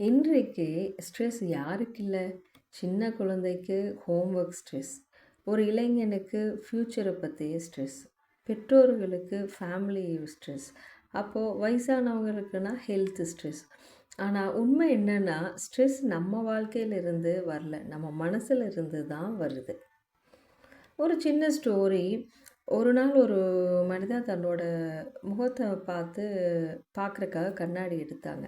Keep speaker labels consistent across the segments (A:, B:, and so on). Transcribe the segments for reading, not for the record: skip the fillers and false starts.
A: இன்றைக்கு ஸ்ட்ரெஸ் யாருக்கு இல்லை? சின்ன குழந்தைக்கு ஹோம்ஒர்க் ஸ்ட்ரெஸ், ஒரு இளைஞனுக்கு ஃப்யூச்சரை பற்றிய ஸ்ட்ரெஸ், பெற்றோர்களுக்கு ஃபேமிலி ஸ்ட்ரெஸ், அப்போது வயசானவங்களுக்குன்னா ஹெல்த் ஸ்ட்ரெஸ். ஆனால் உண்மை என்னென்னா, ஸ்ட்ரெஸ் நம்ம வாழ்க்கையிலிருந்து வரல, நம்ம மனசில் இருந்து தான் வருது. ஒரு சின்ன ஸ்டோரி. ஒரு நாள் ஒரு மனிதன் தன்னோட முகத்தை பார்க்குறக்காக கண்ணாடி எடுத்தாங்க.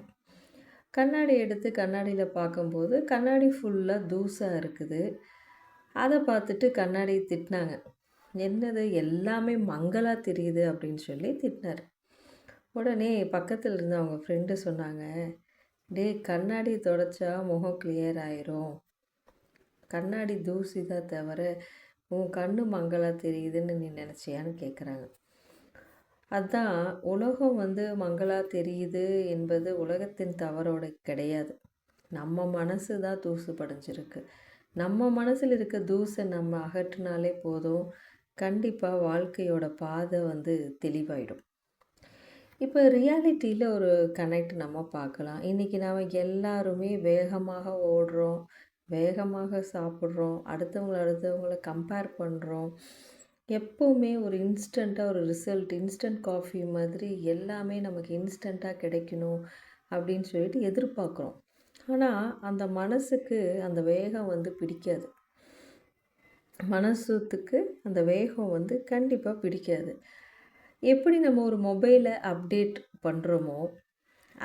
A: கண்ணாடி எடுத்து கண்ணாடியில் பார்க்கும்போது கண்ணாடி ஃபுல்லாக தூசாக இருக்குது. அதை பார்த்துட்டு கண்ணாடி திட்டினாங்க. என்னது எல்லாமே மங்கலாக தெரியுது அப்படின்னு சொல்லி திட்டினார். உடனே பக்கத்தில் இருந்த அவங்க ஃப்ரெண்டு சொன்னாங்க, டே கண்ணாடி தொடச்சா முகம் கிளியர் ஆயிரும், கண்ணாடி தூசி தான் தவிர உன் கண்ணு மங்கலாக தெரியுதுன்னு நீ நினச்சியான்னு கேட்குறாங்க. அதுதான் உலகம் மங்கலாக தெரியுது என்பது உலகத்தின் தவறோட கிடையாது. நம்ம மனசு தான் தூசு படிஞ்சிருக்கு. நம்ம மனசில் இருக்க தூசை நம்ம அகற்றினாலே போதும், கண்டிப்பாக வாழ்க்கையோட பாதை தெளிவாயிடும். இப்போ ரியாலிட்டியில் ஒரு கனெக்ட் நம்ம பார்க்கலாம். இன்றைக்கி நாம் எல்லாருமே வேகமாக ஓடுறோம், வேகமாக சாப்பிட்றோம், அடுத்தவங்களை கம்பேர் பண்ணுறோம். எப்போவுமே ஒரு இன்ஸ்டண்ட்டாக ஒரு ரிசல்ட், இன்ஸ்டன்ட் காஃபி மாதிரி எல்லாமே நமக்கு இன்ஸ்டண்ட்டாக கிடைக்கணும் அப்படின்னு சொல்லிட்டு எதிர்பார்க்குறோம். ஆனால் அந்த மனசுக்கு அந்த வேகம் பிடிக்காது. மனசுக்கு அந்த வேகம் கண்டிப்பாக பிடிக்காது. எப்படி நம்ம ஒரு மொபைலை அப்டேட் பண்ணுறோமோ,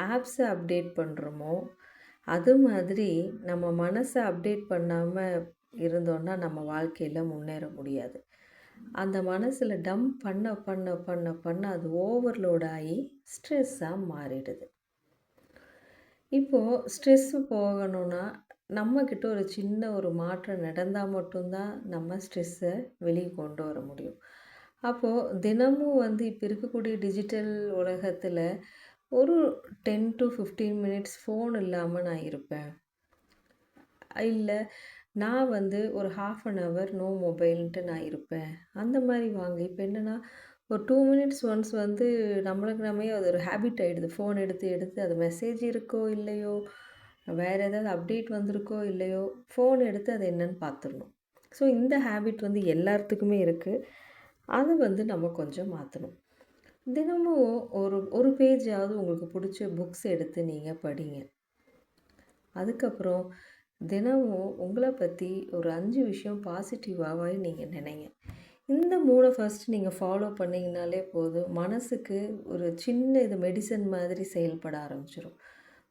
A: ஆப்ஸை அப்டேட் பண்ணுறோமோ, அது மாதிரி நம்ம மனசை அப்டேட் பண்ணாமல் இருந்தோன்னா நம்ம வாழ்க்கையில் முன்னேற முடியாது. அந்த மனசில் டம்ப் பண்ண பண்ண பண்ண பண்ண அது ஓவர்லோட் ஆகி ஸ்ட்ரெஸ்ஸாக மாறிடுது. இப்போது ஸ்ட்ரெஸ்ஸு போகணுன்னா நம்மக்கிட்ட ஒரு சின்ன ஒரு மாற்றம் நடந்தால் மட்டும்தான் நம்ம ஸ்ட்ரெஸ்ஸை வெளியே கொண்டு வர முடியும். அப்போது தினமும் இப்போ இருக்கக்கூடிய டிஜிட்டல் உலகத்தில் ஒரு 10 to 15 மினிட்ஸ் ஃபோன் இல்லாமல் நான் இருப்பேன், இல்லை நான் ஒரு 1/2 hour நோ மொபைல்ன்ட்டு நான் இருப்பேன், அந்த மாதிரி வாங்க. இப்போ என்னென்னா ஒரு 2 மினிட்ஸ் ஒன்ஸ் நம்மளுக்கு நம்மே அது ஒரு ஹேபிட் ஆகிடுது. ஃபோன் எடுத்து எடுத்து அது மெசேஜ் இருக்கோ இல்லையோ, வேறு ஏதாவது அப்டேட் வந்திருக்கோ இல்லையோ, ஃபோன் எடுத்து அது என்னன்னு பார்த்துடணும். ஸோ இந்த ஹேபிட் எல்லாத்துக்குமே இருக்குது. அதை நம்ம கொஞ்சம் மாற்றணும். தினமும் ஒரு பேஜாவது உங்களுக்கு பிடிச்ச புக்ஸ் எடுத்து நீங்கள் படிங்க. அதுக்கப்புறம் தினமும் உங்களை பற்றி ஒரு 5 விஷயம் பாசிட்டிவாக நீங்கள் நினைங்க. இந்த 3 ஃபஸ்ட்டு நீங்கள் ஃபாலோ பண்ணிங்கனாலே போதும், மனசுக்கு ஒரு சின்ன இது மெடிசன் மாதிரி செயல்பட ஆரம்பிச்சிடும்.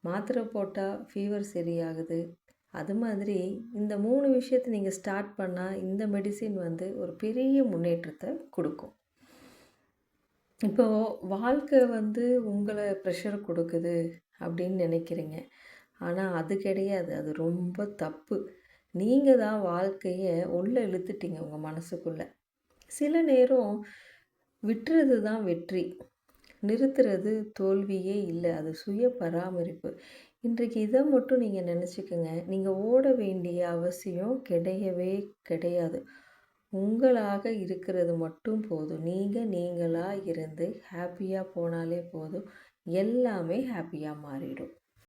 A: மாத்திரை போட்டால் ஃபீவர் சரியாகுது, அது மாதிரி இந்த 3 விஷயத்தை நீங்கள் ஸ்டார்ட் பண்ணால் இந்த மெடிசின் ஒரு பெரிய முன்னேற்றத்தை கொடுக்கும். இப்போது வாழ்க்கை உங்களை ப்ரெஷர் கொடுக்குது அப்படின்னு நினைக்கிறீங்க. ஆனால் அது கிடையாது, அது ரொம்ப தப்பு. நீங்கள் தான் வாழ்க்கையை உள்ளே இழுத்துட்டீங்க உங்கள் மனசுக்குள்ளே. சில நேரம் விட்டுறது தான் வெற்றி, நிறுத்துறது தோல்வியே இல்லை, அது சுய பராமரிப்பு. இன்றைக்கு இதை மட்டும் நீங்கள் நினச்சிக்கோங்க. நீங்கள் ஓட வேண்டிய அவசியம் கிடையவே கிடையாது. உங்களாக இருக்கிறது மட்டும் போதும். நீங்களாக இருந்து ஹாப்பியாக போனாலே போதும், எல்லாமே ஹாப்பியாக மாறிடும்.